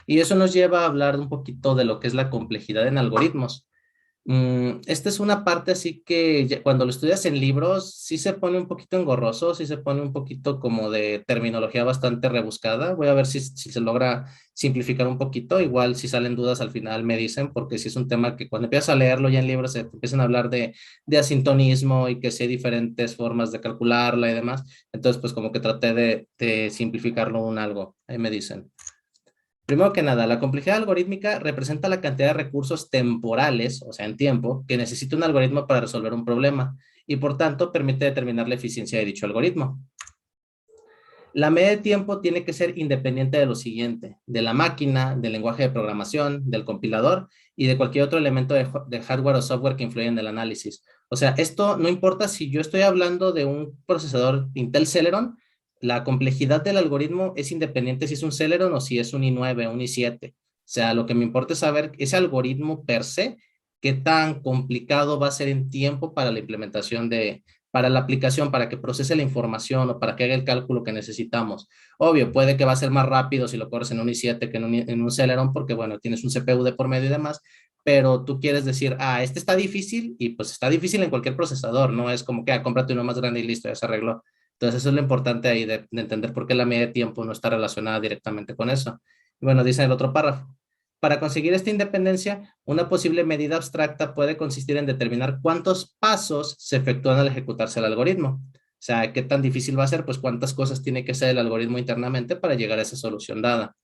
Y eso nos lleva a hablar un poquito de lo que es la complejidad en algoritmos. Esta es una parte así que cuando lo estudias en libros sí se pone un poquito engorroso, sí se pone un poquito como de terminología bastante rebuscada. Voy a ver si se logra simplificar un poquito. Igual si salen dudas al final me dicen, porque si es un tema que cuando empiezas a leerlo ya en libros se te empiezan a hablar de asintonismo y que si hay diferentes formas de calcularla y demás. Entonces pues como que traté de simplificarlo un algo. Ahí me dicen. Primero que nada, la complejidad algorítmica representa la cantidad de recursos temporales, o sea, en tiempo, que necesita un algoritmo para resolver un problema y por tanto permite determinar la eficiencia de dicho algoritmo. La media de tiempo tiene que ser independiente de lo siguiente, de la máquina, del lenguaje de programación, del compilador y de cualquier otro elemento de hardware o software que influya en el análisis. O sea, esto no importa si yo estoy hablando de un procesador Intel Celeron, la complejidad del algoritmo es independiente si es un Celeron o si es un i9, un i7. O sea, lo que me importa es saber ese algoritmo per se, qué tan complicado va a ser en tiempo para la implementación para la aplicación, para que procese la información o para que haga el cálculo que necesitamos. Obvio, puede que va a ser más rápido si lo corres en un i7 que en un Celeron, porque bueno, tienes un CPU de por medio y demás, pero tú quieres decir, este está difícil y pues está difícil en cualquier procesador, no es como que, cómprate uno más grande y listo, ya se arregló. Entonces eso es lo importante ahí de entender por qué la media de tiempo no está relacionada directamente con eso. Y bueno, dice el otro párrafo. Para conseguir esta independencia, una posible medida abstracta puede consistir en determinar cuántos pasos se efectúan al ejecutarse el algoritmo. O sea, qué tan difícil va a ser, pues cuántas cosas tiene que hacer el algoritmo internamente para llegar a esa solución dada.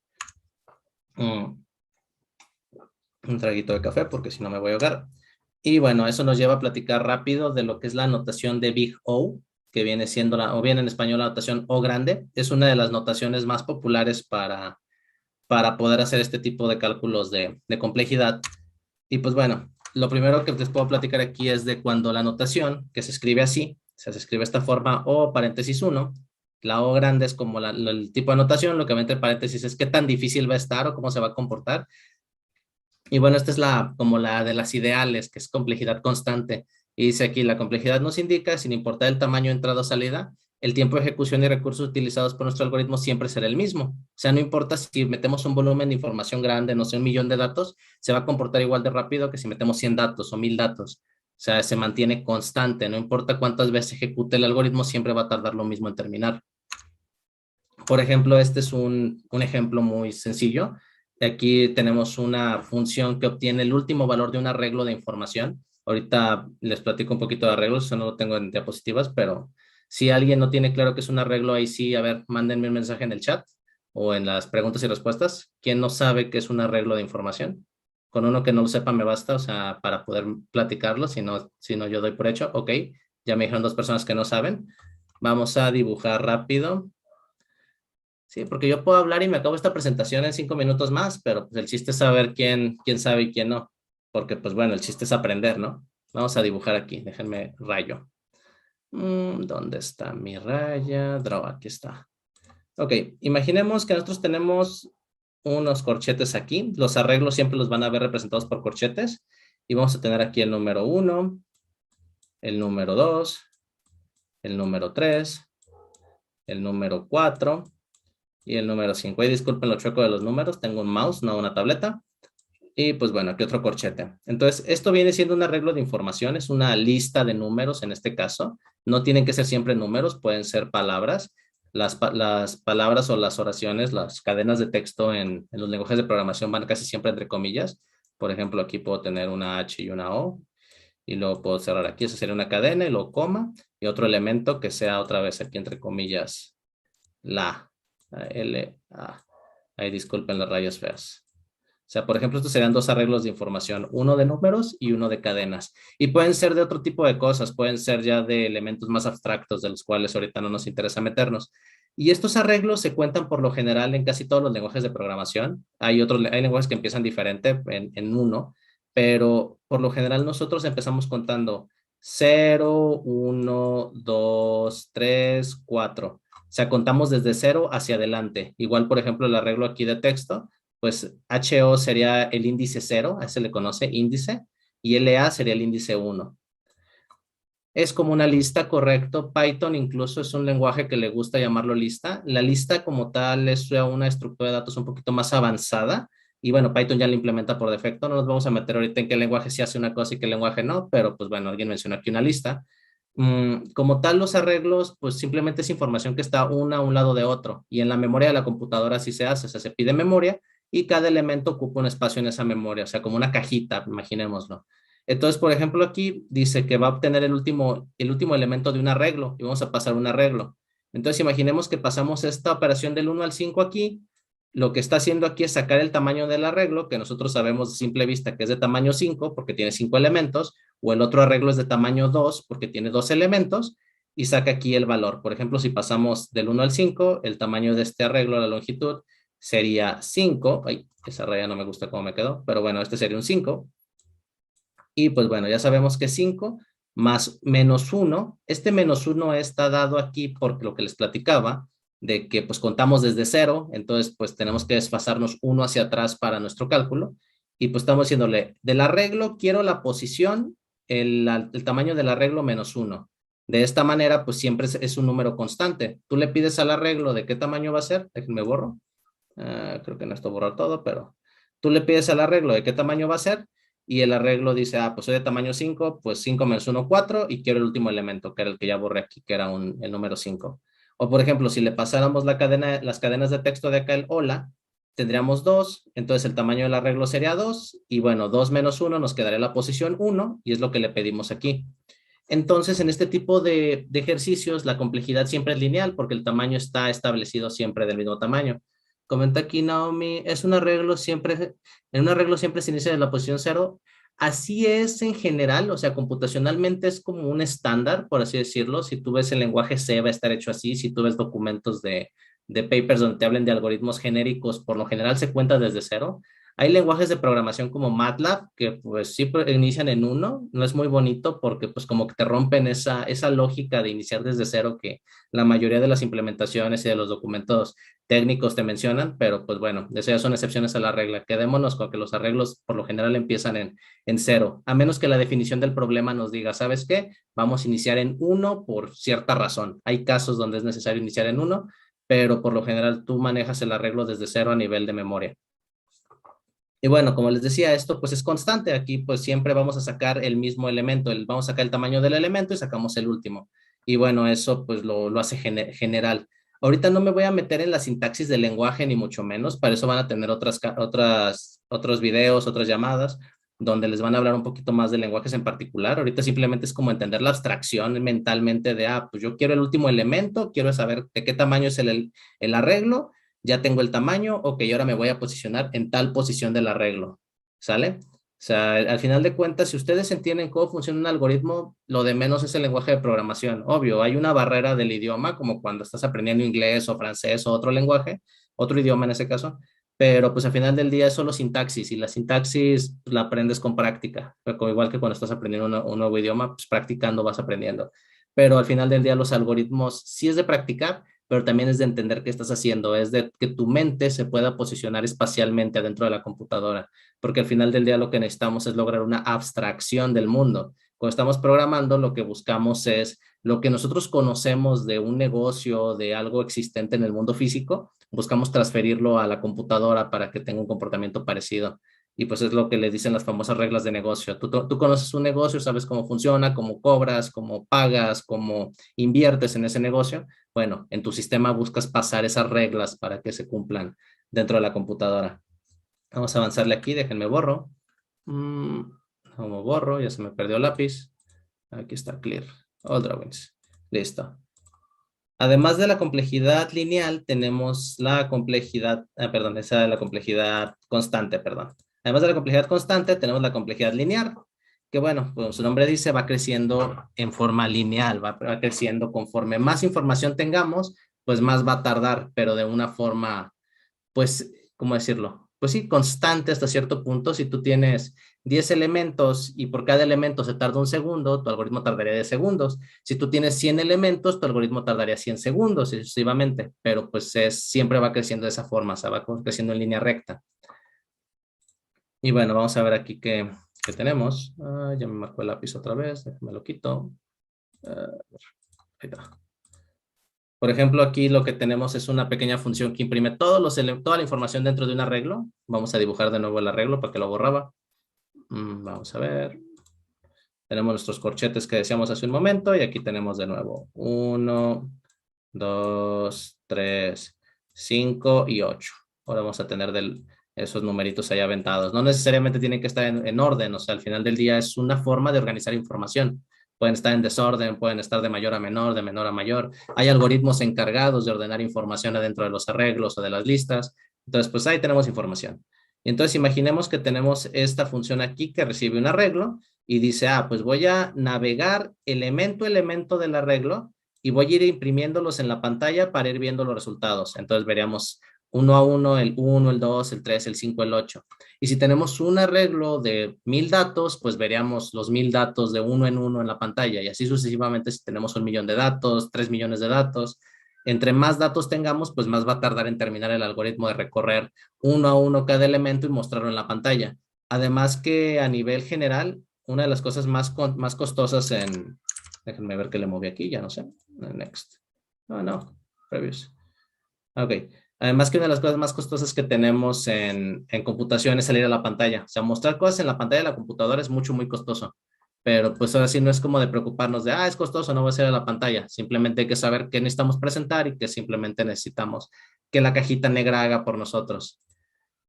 Mm, un traguito de café porque si no me voy a ahogar. Y bueno, eso nos lleva a platicar rápido de lo que es la notación de Big O, que viene siendo o bien en español la notación O grande. Es una de las notaciones más populares para poder hacer este tipo de cálculos de complejidad. Y pues bueno, lo primero que les puedo platicar aquí es de cuando la notación, que se escribe así, o sea, se escribe de esta forma O paréntesis uno, la O grande es como el tipo de notación, lo que va entre paréntesis es qué tan difícil va a estar o cómo se va a comportar. Y bueno, esta es como la de las ideales, que es complejidad constante. Y dice aquí, la complejidad nos indica, sin importar el tamaño entrada o salida, el tiempo de ejecución y recursos utilizados por nuestro algoritmo siempre será el mismo. O sea, no importa si metemos un volumen de información grande, no sé, 1 millón de datos, se va a comportar igual de rápido que si metemos 100 datos o 1000 datos. O sea, se mantiene constante, no importa cuántas veces ejecute el algoritmo, siempre va a tardar lo mismo en terminar. Por ejemplo, este es un ejemplo muy sencillo. Aquí tenemos una función que obtiene el último valor de un arreglo de información. Ahorita les platico un poquito de arreglos, eso no lo tengo en diapositivas, pero si alguien no tiene claro qué es un arreglo, ahí sí, a ver, mándenme un mensaje en el chat o en las preguntas y respuestas. ¿Quién no sabe qué es un arreglo de información? Con uno que no lo sepa me basta, o sea, para poder platicarlo, si no yo doy por hecho. Ok, ya me dijeron 2 personas que no saben. Vamos a dibujar rápido. Sí, porque yo puedo hablar y me acabo esta presentación en 5 minutos más, pero pues el chiste es saber quién sabe y quién no. Porque pues bueno, el chiste es aprender, ¿no? Vamos a dibujar aquí, déjenme rayo. ¿Dónde está mi raya? Draw, aquí está. Ok, imaginemos que nosotros tenemos unos corchetes aquí. Los arreglos siempre los van a ver representados por corchetes. Y vamos a tener aquí el número 1, el número 2, el número 3, el número 4 y el número 5. Y disculpen lo chueco de los números, tengo un mouse, no una tableta. Y pues bueno, aquí otro corchete. Entonces, esto viene siendo un arreglo de información, es una lista de números en este caso. No tienen que ser siempre números, pueden ser palabras. Las palabras o las oraciones, las cadenas de texto en los lenguajes de programación van casi siempre entre comillas. Por ejemplo, aquí puedo tener una H y una O y luego puedo cerrar aquí, eso sería una cadena y luego coma y otro elemento que sea otra vez aquí entre comillas la L, A. Ahí disculpen las rayas feas. O sea, por ejemplo, estos serían 2 arreglos de información, uno de números y uno de cadenas. Y pueden ser de otro tipo de cosas, pueden ser ya de elementos más abstractos de los cuales ahorita no nos interesa meternos. Y estos arreglos se cuentan por lo general en casi todos los lenguajes de programación. Hay lenguajes que empiezan diferente en uno, pero por lo general nosotros empezamos contando 0, 1, 2, 3, 4. O sea, contamos desde 0 hacia adelante. Igual, por ejemplo, el arreglo aquí de texto pues HO sería el índice 0, a ese le conoce índice, y LA sería el índice 1. Es como una lista, correcto. Python incluso es un lenguaje que le gusta llamarlo lista. La lista como tal es ya una estructura de datos un poquito más avanzada. Y bueno, Python ya la implementa por defecto. No nos vamos a meter ahorita en qué lenguaje sí hace una cosa y qué lenguaje no, pero pues bueno, alguien mencionó aquí una lista. Como tal, los arreglos, pues simplemente es información que está una a un lado de otro. Y en la memoria de la computadora así se hace. O sea, se pide memoria y cada elemento ocupa un espacio en esa memoria. O sea, como una cajita, imaginémoslo. Entonces, por ejemplo, aquí dice que va a obtener el último elemento de un arreglo y vamos a pasar un arreglo. Entonces, imaginemos que pasamos esta operación del 1 al 5 aquí. Lo que está haciendo aquí es sacar el tamaño del arreglo, que nosotros sabemos de simple vista que es de tamaño 5 porque tiene 5 elementos, o el otro arreglo es de tamaño 2 porque tiene 2 elementos, y saca aquí el valor. Por ejemplo, si pasamos del 1 al 5, el tamaño de este arreglo, la longitud, sería 5. Ay, esa raya no me gusta cómo me quedó, pero bueno, este sería un 5. Y pues bueno, ya sabemos que 5 más menos uno. Este menos uno está dado aquí por lo que les platicaba, de que pues contamos desde cero, entonces pues tenemos que desfasarnos uno hacia atrás para nuestro cálculo. Y pues estamos diciéndole, del arreglo quiero la posición, el tamaño del arreglo menos uno. De esta manera pues siempre es un número constante. Tú le pides al arreglo de qué tamaño va a ser, déjenme borro. Creo que no esto borrar todo, pero tú le pides al arreglo de qué tamaño va a ser y el arreglo dice, pues soy de tamaño 5, pues 5 menos uno 4 y quiero el último elemento, que era el que ya borré aquí, que era el número 5. O por ejemplo, si le pasáramos las cadenas de texto de acá el hola, tendríamos 2, entonces el tamaño del arreglo sería 2 y bueno, 2 menos uno nos quedaría la posición 1 y es lo que le pedimos aquí. Entonces, en este tipo de ejercicios, la complejidad siempre es lineal porque el tamaño está establecido siempre del mismo tamaño. Comenta aquí Naomi, en un arreglo siempre se inicia de la posición cero. Así es en general, o sea, computacionalmente es como un estándar, por así decirlo. Si tú ves el lenguaje C va a estar hecho así, si tú ves documentos de papers donde te hablen de algoritmos genéricos, por lo general se cuenta desde cero. Hay lenguajes de programación como MATLAB que pues sí inician en uno, no es muy bonito porque pues como que te rompen esa lógica de iniciar desde cero que la mayoría de las implementaciones y de los documentos técnicos te mencionan, pero pues bueno, eso ya son excepciones a la regla. Quedémonos con que los arreglos por lo general empiezan en cero, a menos que la definición del problema nos diga, ¿sabes qué? Vamos a iniciar en uno por cierta razón. Hay casos donde es necesario iniciar en uno, pero por lo general tú manejas el arreglo desde cero a nivel de memoria. Y bueno, como les decía, esto pues es constante. Aquí pues siempre vamos a sacar el mismo elemento. Vamos a sacar el tamaño del elemento y sacamos el último. Y bueno, eso pues lo hace general. Ahorita no me voy a meter en la sintaxis del lenguaje ni mucho menos. Para eso van a tener otros videos, otras llamadas, donde les van a hablar un poquito más de lenguajes en particular. Ahorita simplemente es como entender la abstracción mentalmente de, pues yo quiero el último elemento, quiero saber de qué tamaño es el arreglo, ya tengo el tamaño, ok, ahora me voy a posicionar en tal posición del arreglo, ¿sale? O sea, al final de cuentas, si ustedes entienden cómo funciona un algoritmo, lo de menos es el lenguaje de programación. Obvio, hay una barrera del idioma, como cuando estás aprendiendo inglés o francés o otro lenguaje, otro idioma en ese caso, pero pues al final del día es solo sintaxis y la sintaxis pues, la aprendes con práctica, pero igual que cuando estás aprendiendo un nuevo idioma, pues practicando vas aprendiendo. Pero al final del día los algoritmos sí es de practicar, pero también es de entender qué estás haciendo, es de que tu mente se pueda posicionar espacialmente adentro de la computadora, porque al final del día lo que necesitamos es lograr una abstracción del mundo. Cuando estamos programando, lo que buscamos es lo que nosotros conocemos de un negocio, de algo existente en el mundo físico, buscamos transferirlo a la computadora para que tenga un comportamiento parecido. Y pues es lo que le dicen las famosas reglas de negocio. Tú conoces un negocio, sabes cómo funciona, cómo cobras, cómo pagas, cómo inviertes en ese negocio. Bueno, en tu sistema buscas pasar esas reglas para que se cumplan dentro de la computadora. Vamos a avanzarle aquí, déjenme borro. Mm, Como borro, ya se me perdió el lápiz. Aquí está, clear. All drawings. Listo. Además de la complejidad lineal, tenemos la complejidad, perdón, esa es la complejidad constante, perdón. Además de la complejidad constante, tenemos la complejidad lineal, que bueno, como su nombre dice, va creciendo en forma lineal, va creciendo conforme más información tengamos, pues más va a tardar, pero de una forma pues, ¿cómo decirlo? Pues sí, constante hasta cierto punto. Si tú tienes 10 elementos y por cada elemento se tarda un segundo, tu algoritmo tardaría 10 segundos. Si tú tienes 100 elementos, tu algoritmo tardaría 100 segundos, y sucesivamente. Pero pues siempre va creciendo de esa forma, o sea, va creciendo en línea recta. Y bueno, vamos a ver aquí qué tenemos. Ya me marcó el lápiz otra vez, déjame lo quito. Ahí va. Por ejemplo, aquí lo que tenemos es una pequeña función que imprime toda la información dentro de un arreglo. Vamos a dibujar de nuevo el arreglo para que lo borraba. Vamos a ver. Tenemos nuestros corchetes que decíamos hace un momento y aquí tenemos de nuevo 1, 2, 3, 5 y 8. Ahora vamos a tener esos numeritos ahí aventados. No necesariamente tienen que estar en orden, o sea, al final del día es una forma de organizar información. Pueden estar en desorden, pueden estar de mayor a menor, de menor a mayor. Hay algoritmos encargados de ordenar información adentro de los arreglos o de las listas. Entonces, pues ahí tenemos información. Y entonces imaginemos que tenemos esta función aquí que recibe un arreglo y dice, pues voy a navegar elemento a elemento del arreglo y voy a ir imprimiéndolos en la pantalla para ir viendo los resultados. Entonces veríamos uno a uno, el 1, el 2, el 3, el 5, el 8. Y si tenemos un arreglo de 1000 datos, pues veríamos los 1000 datos de uno en la pantalla y así sucesivamente si tenemos 1 millón de datos, 3 millones de datos. Entre más datos tengamos, pues más va a tardar en terminar el algoritmo de recorrer uno a uno cada elemento y mostrarlo en la pantalla. Además que a nivel general, una de las cosas más costosas déjenme ver que le moví aquí, ya no sé. Next. No, previous. Ok. Además que una de las cosas más costosas que tenemos en computación es salir a la pantalla. O sea, mostrar cosas en la pantalla de la computadora es muy costoso. Pero pues ahora sí no es como de preocuparnos de, es costoso, no voy a salir a la pantalla. Simplemente hay que saber qué necesitamos presentar y que simplemente necesitamos que la cajita negra haga por nosotros.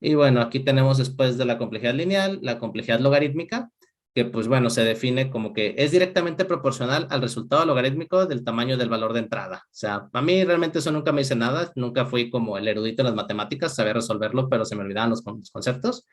Y bueno, aquí tenemos después de la complejidad lineal, la complejidad logarítmica, que pues bueno, se define como que es directamente proporcional al resultado logarítmico del tamaño del valor de entrada. O sea, a mí realmente eso nunca me dice nada, nunca fui como el erudito en las matemáticas, sabía resolverlo, pero se me olvidaban los conceptos.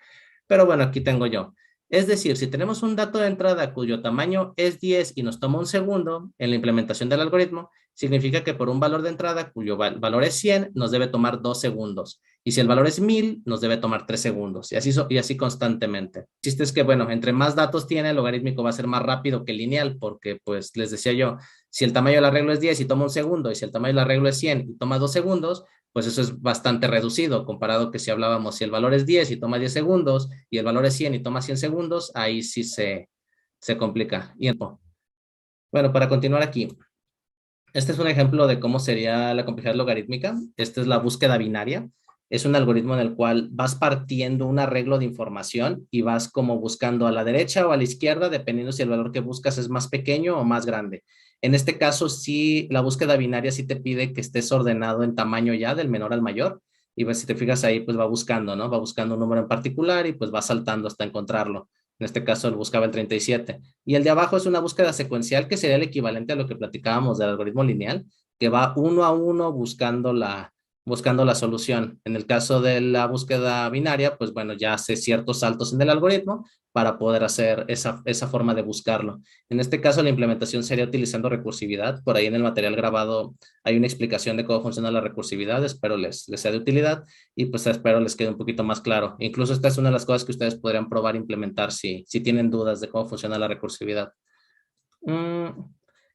Pero bueno, aquí tengo yo. Es decir, si tenemos un dato de entrada cuyo tamaño es 10 y nos toma un segundo en la implementación del algoritmo, significa que por un valor de entrada cuyo valor es 100, nos debe tomar 2 segundos. Y si el valor es 1000, nos debe tomar 3 segundos. Y así constantemente. El chiste es que, bueno, entre más datos tiene, el logarítmico va a ser más rápido que el lineal, porque, pues, les decía yo, si el tamaño del arreglo es 10 y toma un segundo, y si el tamaño del arreglo es 100 y toma 2 segundos, pues eso es bastante reducido, comparado que si hablábamos, si el valor es 10 y toma 10 segundos, y el valor es 100 y toma 100 segundos, ahí sí se complica. Y bueno, para continuar aquí, este es un ejemplo de cómo sería la complejidad logarítmica. Esta es la búsqueda binaria. Es un algoritmo en el cual vas partiendo un arreglo de información y vas como buscando a la derecha o a la izquierda, dependiendo si el valor que buscas es más pequeño o más grande. En este caso, sí, la búsqueda binaria sí te pide que estés ordenado en tamaño ya, del menor al mayor. Y pues si te fijas ahí, pues va buscando, ¿no? Va buscando un número en particular y pues va saltando hasta encontrarlo. En este caso, él buscaba el 37. Y el de abajo es una búsqueda secuencial que sería el equivalente a lo que platicábamos del algoritmo lineal, que va uno a uno buscando la solución. En el caso de la búsqueda binaria, pues bueno, ya hace ciertos saltos en el algoritmo para poder hacer esa forma de buscarlo. En este caso, la implementación sería utilizando recursividad. Por ahí en el material grabado hay una explicación de cómo funciona la recursividad. Espero les sea de utilidad y pues espero les quede un poquito más claro. Incluso esta es una de las cosas que ustedes podrían probar e implementar si tienen dudas de cómo funciona la recursividad.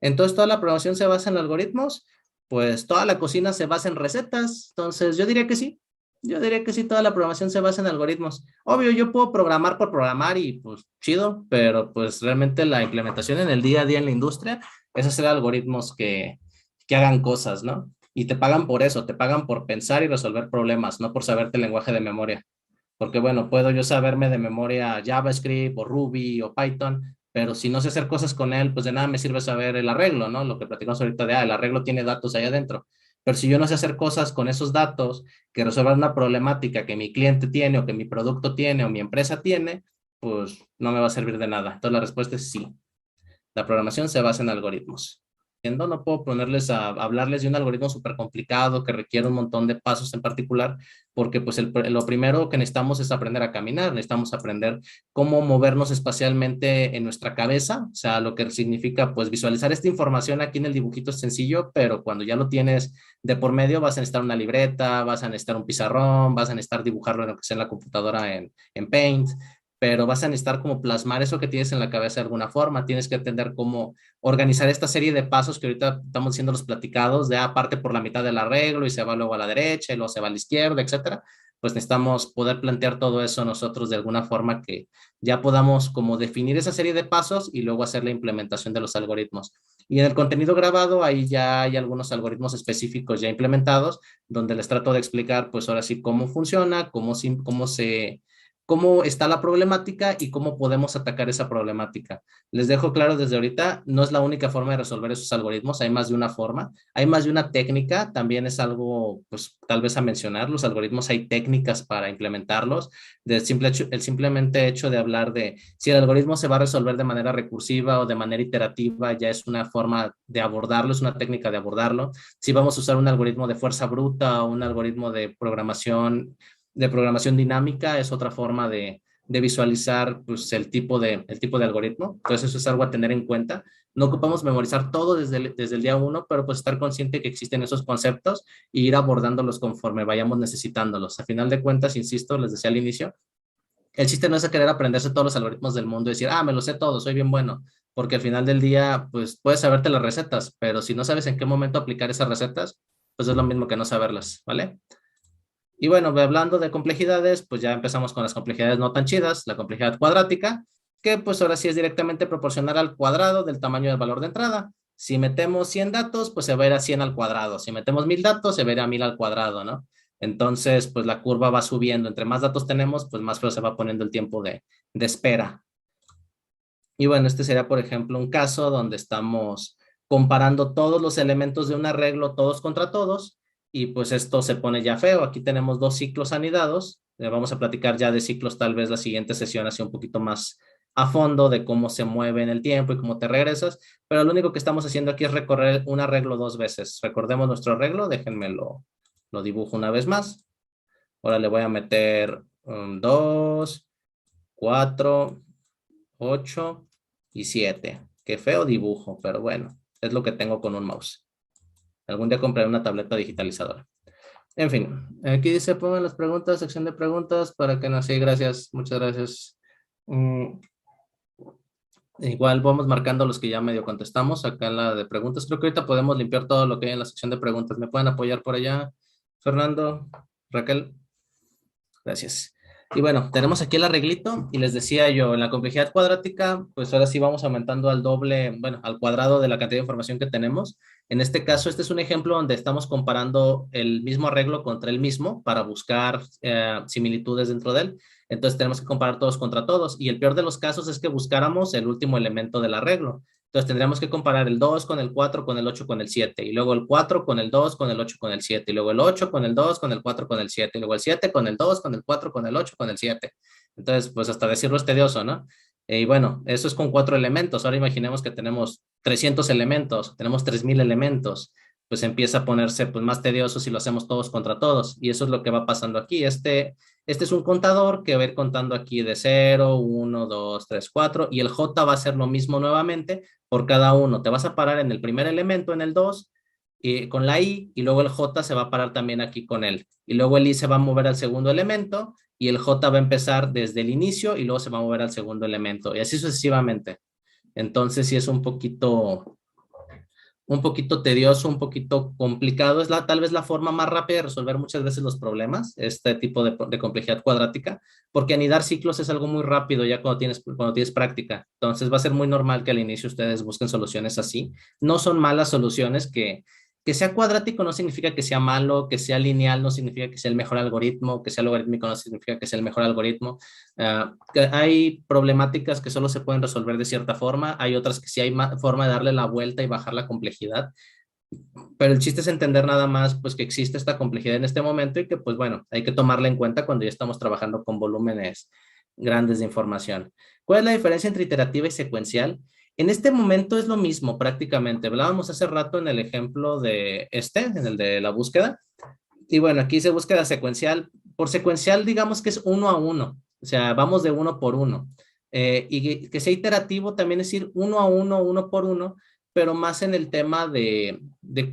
Entonces, ¿toda la programación se basa en algoritmos? Pues toda la cocina se basa en recetas. Entonces, yo diría que sí. Yo diría que sí, toda la programación se basa en algoritmos. Obvio, yo puedo programar por programar y pues chido, pero pues realmente la implementación en el día a día en la industria es hacer algoritmos que hagan cosas, ¿no? Y te pagan por eso, te pagan por pensar y resolver problemas, no por saberte el lenguaje de memoria. Porque bueno, puedo yo saberme de memoria JavaScript o Ruby o Python, pero si no sé hacer cosas con él, pues de nada me sirve saber el arreglo, ¿no? Lo que platicamos ahorita de, el arreglo tiene datos ahí adentro. Pero si yo no sé hacer cosas con esos datos que resuelvan una problemática que mi cliente tiene o que mi producto tiene o mi empresa tiene, pues no me va a servir de nada. Entonces la respuesta es sí. La programación se basa en algoritmos. No puedo ponerles a hablarles de un algoritmo súper complicado que requiere un montón de pasos en particular, porque pues lo primero que necesitamos es aprender a caminar, necesitamos aprender cómo movernos espacialmente en nuestra cabeza, o sea, lo que significa pues visualizar esta información aquí en el dibujito es sencillo, pero cuando ya lo tienes de por medio vas a necesitar una libreta, vas a necesitar un pizarrón, vas a necesitar dibujarlo en lo que sea en la computadora en Paint, pero vas a necesitar como plasmar eso que tienes en la cabeza de alguna forma, tienes que entender cómo organizar esta serie de pasos que ahorita estamos haciendo los platicados, de parte por la mitad del arreglo y se va luego a la derecha y luego se va a la izquierda, etcétera. Pues necesitamos poder plantear todo eso nosotros de alguna forma que ya podamos como definir esa serie de pasos y luego hacer la implementación de los algoritmos. Y en el contenido grabado, ahí ya hay algunos algoritmos específicos ya implementados, donde les trato de explicar, pues ahora sí, cómo funciona, cómo está la problemática y cómo podemos atacar esa problemática. Les dejo claro desde ahorita, no es la única forma de resolver esos algoritmos, hay más de una forma, hay más de una técnica, también es algo, pues tal vez a mencionar, los algoritmos hay técnicas para implementarlos, el simplemente hecho de hablar de si el algoritmo se va a resolver de manera recursiva o de manera iterativa, ya es una forma de abordarlo, es una técnica de abordarlo. Si vamos a usar un algoritmo de fuerza bruta o un algoritmo de programación dinámica, es otra forma de visualizar pues, el tipo de algoritmo. Entonces eso es algo a tener en cuenta. No ocupamos memorizar todo desde el día uno, pero pues estar consciente que existen esos conceptos e ir abordándolos conforme vayamos necesitándolos. A final de cuentas, insisto, les decía al inicio, el chiste no es querer aprenderse todos los algoritmos del mundo y decir, me lo sé todo, soy bien bueno, porque al final del día, pues puedes saberte las recetas, pero si no sabes en qué momento aplicar esas recetas, pues es lo mismo que no saberlas, ¿vale? Y bueno, hablando de complejidades, pues ya empezamos con las complejidades no tan chidas, la complejidad cuadrática, que pues ahora sí es directamente proporcional al cuadrado del tamaño del valor de entrada. Si metemos 100 datos, pues se va a ir a 100 al cuadrado. Si metemos 1000 datos, se va a ir a 1000 al cuadrado, ¿no? Entonces, pues la curva va subiendo. Entre más datos tenemos, pues más feo se va poniendo el tiempo de espera. Y bueno, este sería, por ejemplo, un caso donde estamos comparando todos los elementos de un arreglo, todos contra todos, y pues esto se pone ya feo. Aquí tenemos dos ciclos anidados. Vamos a platicar ya de ciclos tal vez la siguiente sesión, así un poquito más a fondo de cómo se mueve en el tiempo y cómo te regresas, pero lo único que estamos haciendo aquí es recorrer un arreglo dos veces. Recordemos nuestro arreglo, déjenme lo dibujo una vez más. Ahora le voy a meter 2, 4, 8 y 7. Qué feo dibujo, pero bueno, es lo que tengo con un mouse. Algún día compraré una tableta digitalizadora. En fin, aquí dice pongan las preguntas, sección de preguntas para que nos siga. Gracias, muchas gracias. Igual vamos marcando los que ya medio contestamos acá en la de preguntas. Creo que ahorita podemos limpiar todo lo que hay en la sección de preguntas. ¿Me pueden apoyar por allá? Fernando, Raquel. Gracias. Y bueno, tenemos aquí el arreglito y les decía yo, en la complejidad cuadrática, pues ahora sí vamos aumentando al doble, bueno, al cuadrado de la cantidad de información que tenemos. En este caso, este es un ejemplo donde estamos comparando el mismo arreglo contra el mismo para buscar similitudes dentro de él. Entonces tenemos que comparar todos contra todos y el peor de los casos es que buscáramos el último elemento del arreglo. Entonces tendríamos que comparar el 2 con el 4 con el 8 con el 7 y luego el 4 con el 2 con el 8 con el 7 y luego el 8 con el 2 con el 4 con el 7 y luego el 7 con el 2 con el 4 con el 8 con el 7. Entonces, pues hasta decirlo es tedioso, ¿no? Y bueno, eso es con 4 elementos. Ahora imaginemos que tenemos 300 elementos, tenemos 3000 elementos. Pues empieza a ponerse pues, más tedioso si lo hacemos todos contra todos. Y eso es lo que va pasando aquí. Este es un contador que va a ir contando aquí de 0, 1, 2, 3, 4 y el J va a hacer lo mismo nuevamente por cada uno. Te vas a parar en el primer elemento, en el 2, y con la I, y luego el J se va a parar también aquí con él. Y luego el I se va a mover al segundo elemento, y el J va a empezar desde el inicio, y luego se va a mover al segundo elemento, y así sucesivamente. Entonces sí es un poquito tedioso, un poquito complicado. Es tal vez la forma más rápida de resolver muchas veces los problemas, este tipo de complejidad cuadrática, porque anidar ciclos es algo muy rápido ya cuando tienes práctica. Entonces va a ser muy normal que al inicio ustedes busquen soluciones así. No son malas soluciones que sea cuadrático no significa que sea malo, que sea lineal no significa que sea el mejor algoritmo, que sea logarítmico no significa que sea el mejor algoritmo. Hay problemáticas que solo se pueden resolver de cierta forma, hay otras que sí hay forma de darle la vuelta y bajar la complejidad, pero el chiste es entender nada más pues que existe esta complejidad en este momento y que pues bueno, hay que tomarla en cuenta cuando ya estamos trabajando con volúmenes grandes de información. ¿Cuál es la diferencia entre iterativa y secuencial? En este momento es lo mismo prácticamente. Hablábamos hace rato en el ejemplo en el de la búsqueda. Y bueno, aquí se búsqueda secuencial. Por secuencial, digamos que es uno a uno. O sea, vamos de uno por uno. Y que sea iterativo también es ir uno a uno, uno por uno, pero más en el tema de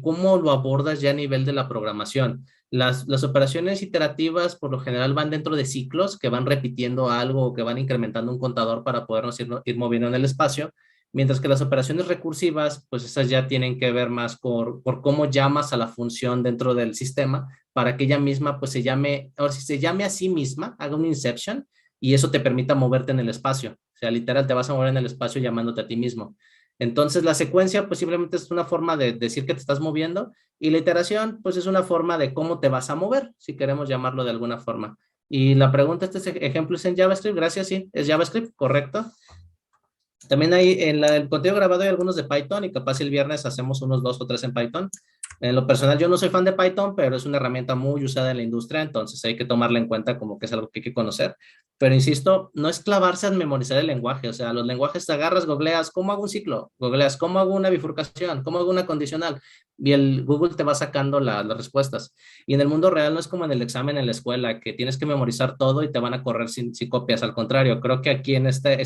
cómo lo abordas ya a nivel de la programación. Las operaciones iterativas por lo general van dentro de ciclos que van repitiendo algo o que van incrementando un contador para podernos ir moviendo en el espacio. Mientras que las operaciones recursivas, pues esas ya tienen que ver más por cómo llamas a la función dentro del sistema para que ella misma pues se llame, ahora si se llame a sí misma, haga un inception y eso te permita moverte en el espacio. O sea, literal, te vas a mover en el espacio llamándote a ti mismo. Entonces, la secuencia, pues simplemente es una forma de decir que te estás moviendo y la iteración, pues es una forma de cómo te vas a mover, si queremos llamarlo de alguna forma. Y la pregunta, este ejemplo es en JavaScript, gracias, sí, es JavaScript, correcto. También hay en el contenido grabado hay algunos de Python y capaz el viernes hacemos unos 2 o 3 en Python. En lo personal yo no soy fan de Python, pero es una herramienta muy usada en la industria, entonces hay que tomarla en cuenta como que es algo que hay que conocer. Pero insisto, no es clavarse en memorizar el lenguaje, o sea, los lenguajes te agarras, googleas, ¿cómo hago un ciclo? Googleas, ¿cómo hago una bifurcación? ¿Cómo hago una condicional? Y el Google te va sacando las respuestas. Y en el mundo real no es como en el examen en la escuela, que tienes que memorizar todo y te van a correr si copias. Al contrario, creo que aquí en esta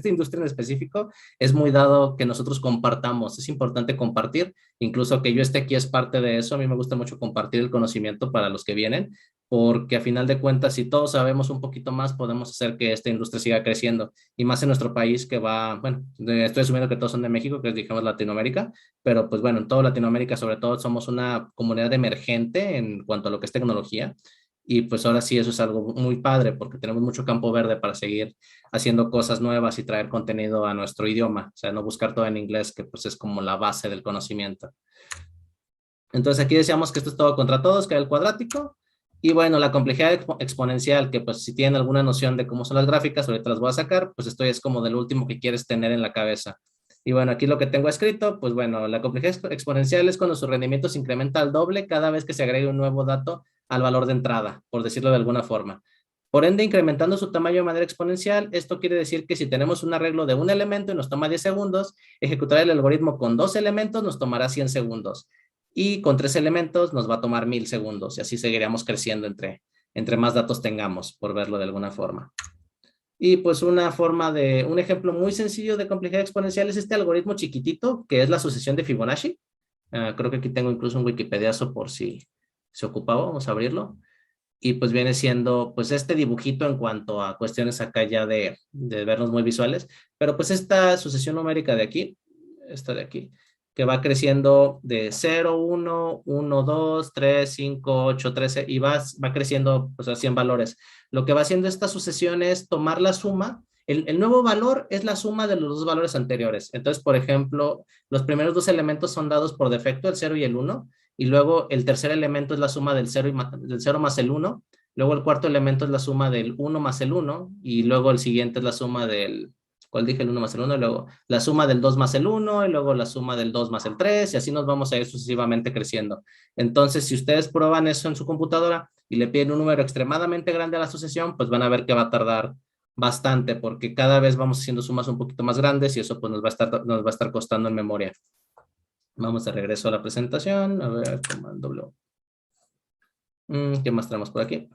industria en específico es muy dado que nosotros compartamos. Es importante compartir. Incluso que yo esté aquí es parte de eso. A mí me gusta mucho compartir el conocimiento para los que vienen, porque a final de cuentas, si todos sabemos un poquito más, podemos hacer que esta industria siga creciendo. Y más en nuestro país que va, bueno, estoy asumiendo que todos son de México, que es, digamos, Latinoamérica, pero pues bueno, en toda Latinoamérica sobre todo somos una comunidad emergente en cuanto a lo que es tecnología. Y pues ahora sí, eso es algo muy padre porque tenemos mucho campo verde para seguir haciendo cosas nuevas y traer contenido a nuestro idioma. O sea, no buscar todo en inglés, que pues es como la base del conocimiento. Entonces aquí decíamos que esto es todo contra todos, que era el cuadrático. Y bueno, la complejidad exponencial, que pues si tienen alguna noción de cómo son las gráficas, ahorita las voy a sacar, pues esto es como del último que quieres tener en la cabeza. Y bueno, aquí lo que tengo escrito, pues bueno, la complejidad exponencial es cuando su rendimiento se incrementa al doble cada vez que se agregue un nuevo dato al valor de entrada, por decirlo de alguna forma. Por ende, incrementando su tamaño de manera exponencial, esto quiere decir que si tenemos un arreglo de un elemento y nos toma 10 segundos, ejecutar el algoritmo con 2 elementos nos tomará 100 segundos y con 3 elementos nos va a tomar 1000 segundos y así seguiríamos creciendo entre más datos tengamos, por verlo de alguna forma. Y pues un ejemplo muy sencillo de complejidad exponencial es este algoritmo chiquitito que es la sucesión de Fibonacci. Creo que aquí tengo incluso un Wikipediazo por si se ocupaba, vamos a abrirlo. Y pues viene siendo pues este dibujito en cuanto a cuestiones acá ya de vernos muy visuales, pero pues esta sucesión numérica de aquí, esta de aquí, que va creciendo de 0, 1, 1, 2, 3, 5, 8, 13 y va creciendo pues así en valores. Lo que va haciendo esta sucesión es tomar la suma. El nuevo valor es la suma de los dos valores anteriores. Entonces, por ejemplo, los primeros dos elementos son dados por defecto, el 0 y el 1, y luego el tercer elemento es la suma del 0 más el 1, luego el cuarto elemento es la suma del 1 más el 1, y luego el siguiente es la suma del, ¿cuál dije? El 1 más el 1, y luego la suma del 2 más el 1, y luego la suma del 2 más el 3, y así nos vamos a ir sucesivamente creciendo. Entonces, si ustedes prueban eso en su computadora y le piden un número extremadamente grande a la sucesión, pues van a ver que va a tardar bastante, porque cada vez vamos haciendo sumas un poquito más grandes y eso pues nos va a estar costando en memoria. Vamos de regreso a la presentación. A ver, comando W. ¿Qué más tenemos por aquí?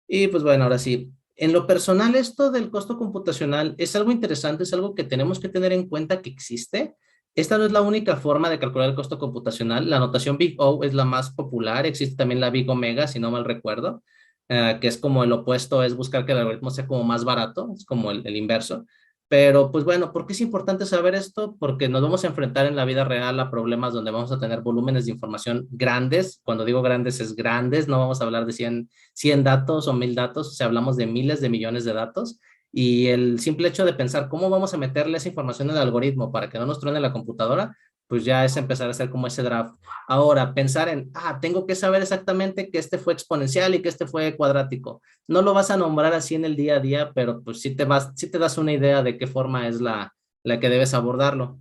Y pues bueno, ahora sí. En lo personal, esto del costo computacional es algo interesante, es algo que tenemos que tener en cuenta que existe. Esta no es la única forma de calcular el costo computacional. La notación Big O es la más popular. Existe también la Big Omega, si no mal recuerdo, que es como el opuesto, es buscar que el algoritmo sea como más barato, es como el inverso. Pero pues bueno, ¿por qué es importante saber esto? Porque nos vamos a enfrentar en la vida real a problemas donde vamos a tener volúmenes de información grandes. Cuando digo grandes es grandes, no vamos a hablar de 100 datos o 1000 datos, o sea, hablamos de miles de millones de datos. Y el simple hecho de pensar cómo vamos a meterle esa información en el algoritmo para que no nos truene la computadora, pues ya es empezar a hacer como ese draft. Ahora, pensar en, tengo que saber exactamente que este fue exponencial y que este fue cuadrático. No lo vas a nombrar así en el día a día, pero pues sí te das una idea de qué forma es la que debes abordarlo.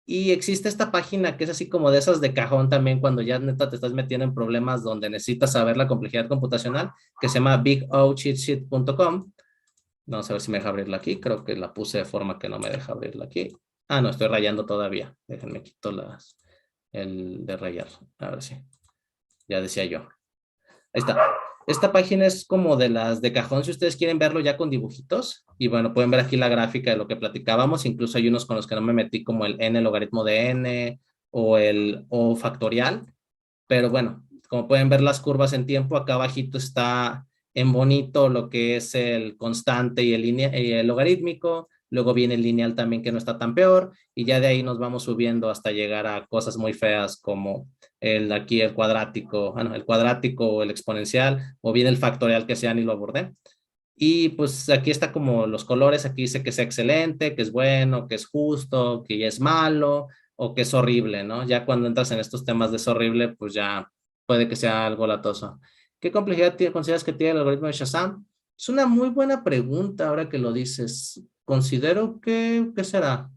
Y existe esta página que es así como de esas de cajón también cuando ya neta te estás metiendo en problemas donde necesitas saber la complejidad computacional, que se llama bigocheatsheet.com. Vamos a ver si me deja abrirla aquí. Creo que la puse de forma que no me deja abrirla aquí. No, estoy rayando todavía. Déjenme quito el de rayar. A ver si. Ya decía yo. Ahí está. Esta página es como de las de cajón, si ustedes quieren verlo ya con dibujitos. Y bueno, pueden ver aquí la gráfica de lo que platicábamos. Incluso hay unos con los que no me metí, como el n logaritmo de n o el o factorial. Pero bueno, como pueden ver las curvas en tiempo, acá abajito está en bonito lo que es el constante y el logarítmico. Luego viene el lineal también, que no está tan peor. Y ya de ahí nos vamos subiendo hasta llegar a cosas muy feas como aquí el cuadrático, el cuadrático o el exponencial, o bien el factorial que sea, ni lo abordé. Y pues aquí está como los colores, aquí dice que es excelente, que es bueno, que es justo, que ya es malo o que es horrible, ¿no? Ya cuando entras en estos temas de es horrible, pues ya puede que sea algo latoso. ¿Qué complejidad consideras que tiene el algoritmo de Shazam? Es una muy buena pregunta ahora que lo dices. Considero que, ¿qué será?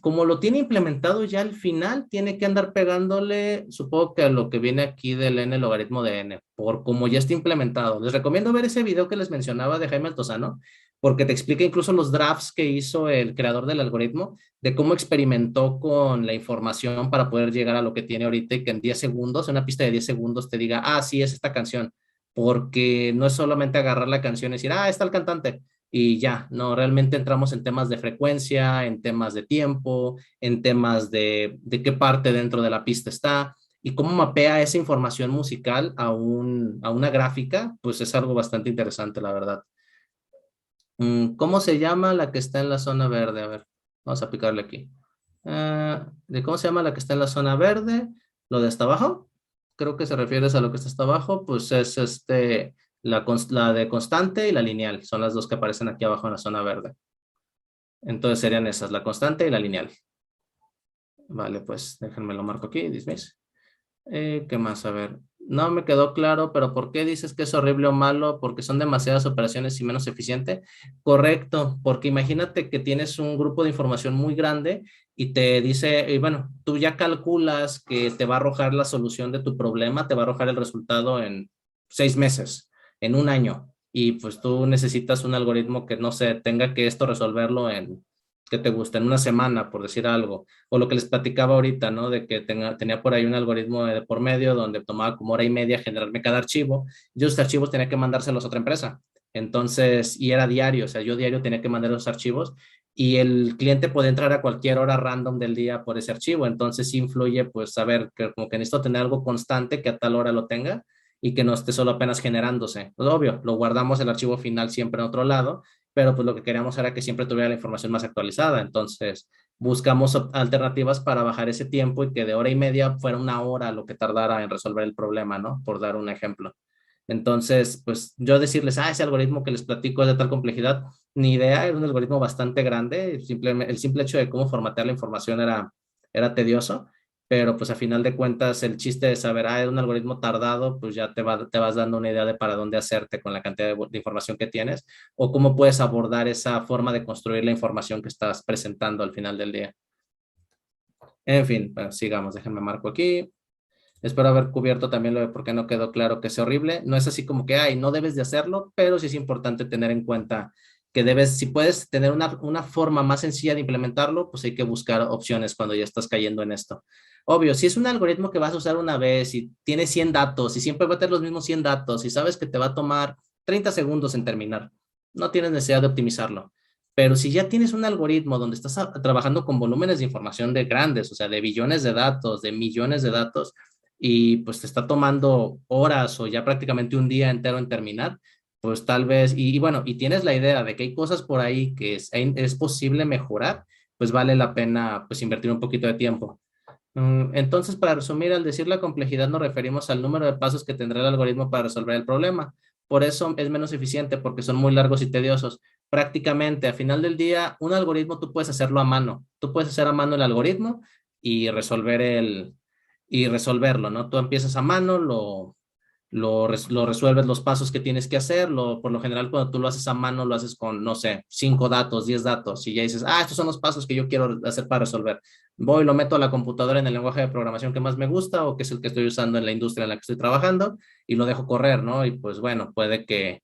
Como lo tiene implementado ya al final, tiene que andar pegándole, supongo que a lo que viene aquí del n logaritmo de n, por como ya está implementado. Les recomiendo ver ese video que les mencionaba de Jaime Altozano, porque te explica incluso los drafts que hizo el creador del algoritmo, de cómo experimentó con la información para poder llegar a lo que tiene ahorita y que en 10 segundos, en una pista de 10 segundos, te diga, ah, sí, es esta canción, porque no es solamente agarrar la canción y decir, ah, está el cantante y ya, no, realmente entramos en temas de frecuencia, en temas de tiempo, en temas de qué parte dentro de la pista está y cómo mapea esa información musical a una gráfica, pues es algo bastante interesante, la verdad. ¿Cómo se llama la que está en la zona verde? A ver, vamos a picarle aquí. ¿De cómo se llama la que está en la zona verde? ¿Lo de hasta abajo? Creo que se refiere a lo que está hasta abajo, pues es la de constante y la lineal. Son las dos que aparecen aquí abajo en la zona verde. Entonces serían esas, la constante y la lineal. Vale, pues déjenme lo marco aquí, dismiss. ¿Qué más? A ver, no me quedó claro, pero ¿por qué dices que es horrible o malo? Porque son demasiadas operaciones y menos eficiente. Correcto, porque imagínate que tienes un grupo de información muy grande y te dice, y bueno, tú ya calculas que te va a arrojar la solución de tu problema, te va a arrojar el resultado en 6 meses, en un año, y pues tú necesitas un algoritmo que no sé, tenga que esto resolverlo en, que te gusta, en una semana, por decir algo o lo que les platicaba ahorita, ¿no? De que tenía por ahí un algoritmo de por medio donde tomaba como hora y media generarme cada archivo. Yo esos archivos tenía que mandárselos a otra empresa. Entonces, y era diario, o sea, yo diario tenía que mandar los archivos y el cliente puede entrar a cualquier hora random del día por ese archivo. Entonces, sí influye, pues, saber que como que necesito tener algo constante que a tal hora lo tenga y que no esté solo apenas generándose. Pues obvio, lo guardamos el archivo final siempre en otro lado, pero pues lo que queríamos era que siempre tuviera la información más actualizada. Entonces, buscamos alternativas para bajar ese tiempo y que de hora y media fuera una hora lo que tardara en resolver el problema, ¿no? Por dar un ejemplo. Entonces, pues yo decirles, ah, ese algoritmo que les platico es de tal complejidad, ni idea, era un algoritmo bastante grande, el simple hecho de cómo formatear la información era tedioso, pero pues a final de cuentas el chiste de saber, ah, es un algoritmo tardado, pues ya te vas dando una idea de para dónde hacerte con la cantidad de información que tienes o cómo puedes abordar esa forma de construir la información que estás presentando al final del día. En fin, bueno, sigamos, déjenme marco aquí. Espero haber cubierto también lo de por qué no quedó claro que es horrible. No es así como que, ay, no debes de hacerlo, pero sí es importante tener en cuenta que debes, si puedes tener una forma más sencilla de implementarlo, pues hay que buscar opciones cuando ya estás cayendo en esto. Obvio, si es un algoritmo que vas a usar una vez y tiene 100 datos y siempre va a tener los mismos 100 datos y sabes que te va a tomar 30 segundos en terminar, no tienes necesidad de optimizarlo. Pero si ya tienes un algoritmo donde estás trabajando con volúmenes de información de grandes, o sea, de billones de datos, de millones de datos, y pues te está tomando horas o ya prácticamente un día entero en terminar, pues tal vez, y bueno, y tienes la idea de que hay cosas por ahí que es posible mejorar, pues vale la pena pues invertir un poquito de tiempo. Entonces, para resumir, al decir la complejidad nos referimos al número de pasos que tendrá el algoritmo para resolver el problema. Por eso es menos eficiente, porque son muy largos y tediosos. Prácticamente, a final del día, un algoritmo tú puedes hacerlo a mano. Tú puedes hacer a mano el algoritmo y y resolverlo, ¿no? Tú empiezas a mano, lo resuelves los pasos que tienes que hacer. Por lo general, cuando tú lo haces a mano, lo haces con, no sé, 5 datos, 10 datos, y ya dices, ah, estos son los pasos que yo quiero hacer para resolver. Voy, lo meto a la computadora en el lenguaje de programación que más me gusta o que es el que estoy usando en la industria en la que estoy trabajando y lo dejo correr, ¿no? Y pues bueno, puede que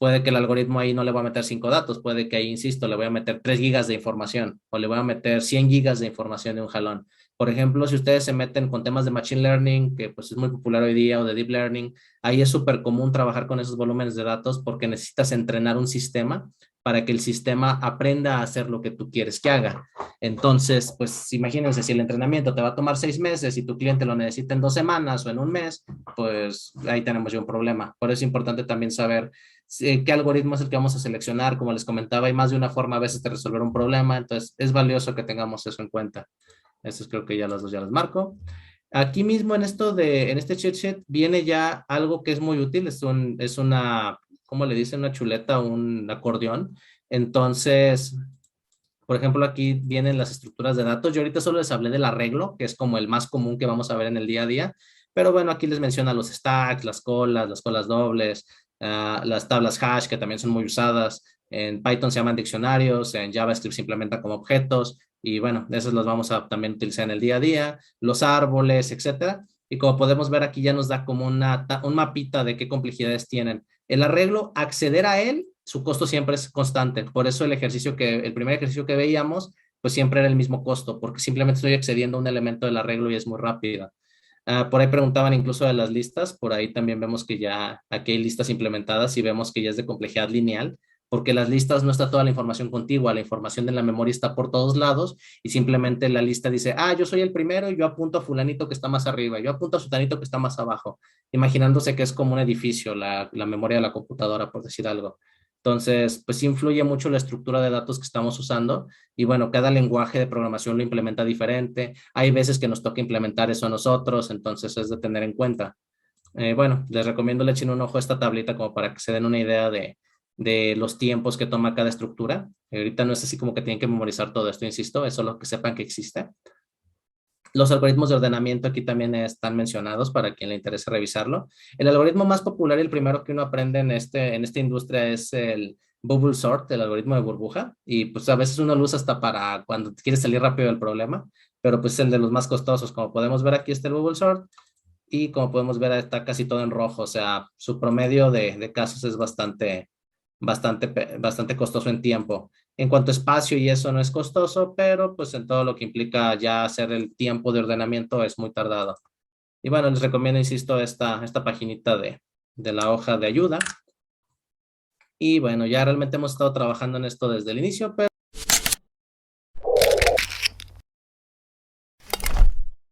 el algoritmo ahí no le va a meter 5 datos, puede que ahí, insisto, le voy a meter 3 gigas de información o le voy a meter 100 gigas de información de un jalón. Por ejemplo, si ustedes se meten con temas de Machine Learning, que pues es muy popular hoy día, o de Deep Learning, ahí es súper común trabajar con esos volúmenes de datos porque necesitas entrenar un sistema para que el sistema aprenda a hacer lo que tú quieres que haga. Entonces, pues imagínense, si el entrenamiento te va a tomar 6 meses y tu cliente lo necesita en 2 semanas o en un mes, pues ahí tenemos ya un problema. Por eso es importante también saber qué algoritmo es el que vamos a seleccionar. Como les comentaba, hay más de una forma a veces de resolver un problema, entonces es valioso que tengamos eso en cuenta. Estos creo que ya los dos ya los marco. Aquí mismo en este cheat sheet viene ya algo que es muy útil, es una, ¿cómo le dicen? Una chuleta, un acordeón. Entonces, por ejemplo, aquí vienen las estructuras de datos. Yo ahorita solo les hablé del arreglo, que es como el más común que vamos a ver en el día a día. Pero bueno, aquí les menciona los stacks, las colas dobles, las tablas hash, que también son muy usadas. En Python se llaman diccionarios, en JavaScript se implementan como objetos. Y bueno, esos los vamos a también utilizar en el día a día. Los árboles, etcétera. Y como podemos ver aquí ya nos da como un mapita de qué complejidades tienen. El arreglo, acceder a él, su costo siempre es constante. Por eso el primer ejercicio que veíamos, pues siempre era el mismo costo, porque simplemente estoy accediendo a un elemento del arreglo y es muy rápida. Por ahí preguntaban incluso de las listas, por ahí también vemos que ya aquí hay listas implementadas y vemos que ya es de complejidad lineal, porque las listas no está toda la información contigua, la información de la memoria está por todos lados y simplemente la lista dice, yo soy el primero y yo apunto a fulanito que está más arriba, yo apunto a sutanito que está más abajo, imaginándose que es como un edificio, la memoria de la computadora, por decir algo. Entonces, pues sí influye mucho la estructura de datos que estamos usando y bueno, cada lenguaje de programación lo implementa diferente. Hay veces que nos toca implementar eso a nosotros, entonces es de tener en cuenta. Bueno, les recomiendo le echen un ojo a esta tablita como para que se den una idea de los tiempos que toma cada estructura. Ahorita no es así como que tienen que memorizar todo esto, insisto, es solo que sepan que existe. Los algoritmos de ordenamiento aquí también están mencionados para quien le interese revisarlo. El algoritmo más popular y el primero que uno aprende en esta industria es el bubble sort, el algoritmo de burbuja. Y pues a veces uno lo usa hasta para cuando quiere salir rápido del problema, pero pues es el de los más costosos. Como podemos ver aquí está el bubble sort y como podemos ver está casi todo en rojo. O sea, su promedio de casos es bastante costoso en tiempo. En cuanto a espacio y eso no es costoso, pero pues en todo lo que implica ya hacer el tiempo de ordenamiento es muy tardado. Y bueno, les recomiendo, insisto, esta paginita de la hoja de ayuda. Y bueno, ya realmente hemos estado trabajando en esto desde el inicio, pero